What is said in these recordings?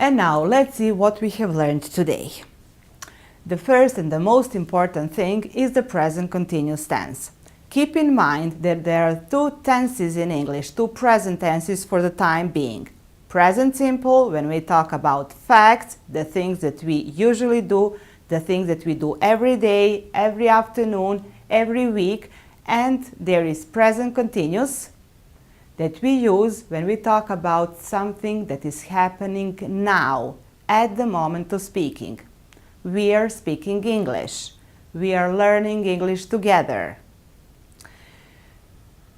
And now let's see what we have learned today. The first and the most important thing is the present continuous tense. Keep in mind that there are two tenses in English, two present tenses for the time being. Present simple, when we talk about facts, the things that we usually do, the things that we do every day, every afternoon, every week, and there is present continuous that we use when we talk about something that is happening now, at the moment of speaking. We are speaking English. We are learning English together.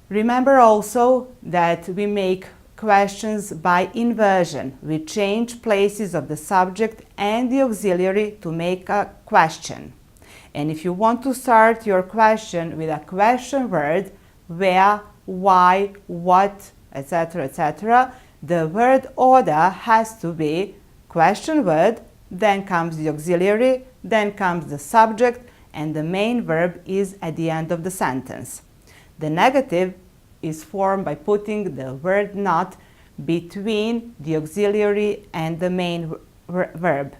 Remember also that we make questions by inversion. We change places of the subject and the auxiliary to make a question. And if you want to start your question with a question word, where, why, what, etc., the word order has to be question word, then comes the auxiliary, then comes the subject, and the main verb is at the end of the sentence. The negative is formed by putting the word not between the auxiliary and the main verb.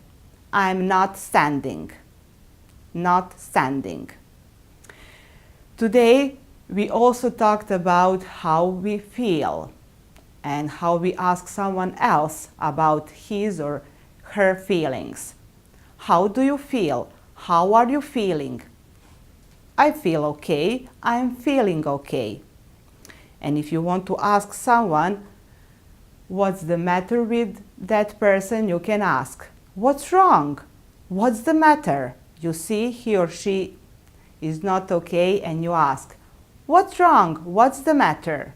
I'm not standing. Not standing. Today, we also talked about how we feel and how we ask someone else about his or her feelings. How do you feel? How are you feeling? I feel okay. I'm feeling okay. And if you want to ask someone what's the matter with that person, you can ask, what's wrong? What's the matter? You see he or she is not okay and you ask, what's wrong? What's the matter?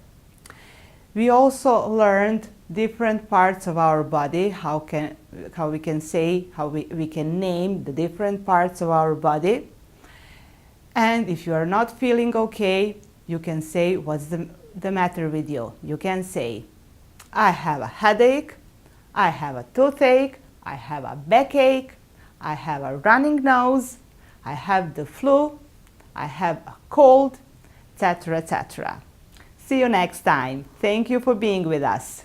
We also learned different parts of our body, how we can name the different parts of our body. And if you are not feeling okay, you can say, what's the matter with you? You can say, I have a headache, I have a toothache, I have a backache, I have a running nose, I have the flu, I have a cold, etc., etc. See you next time. Thank you for being with us.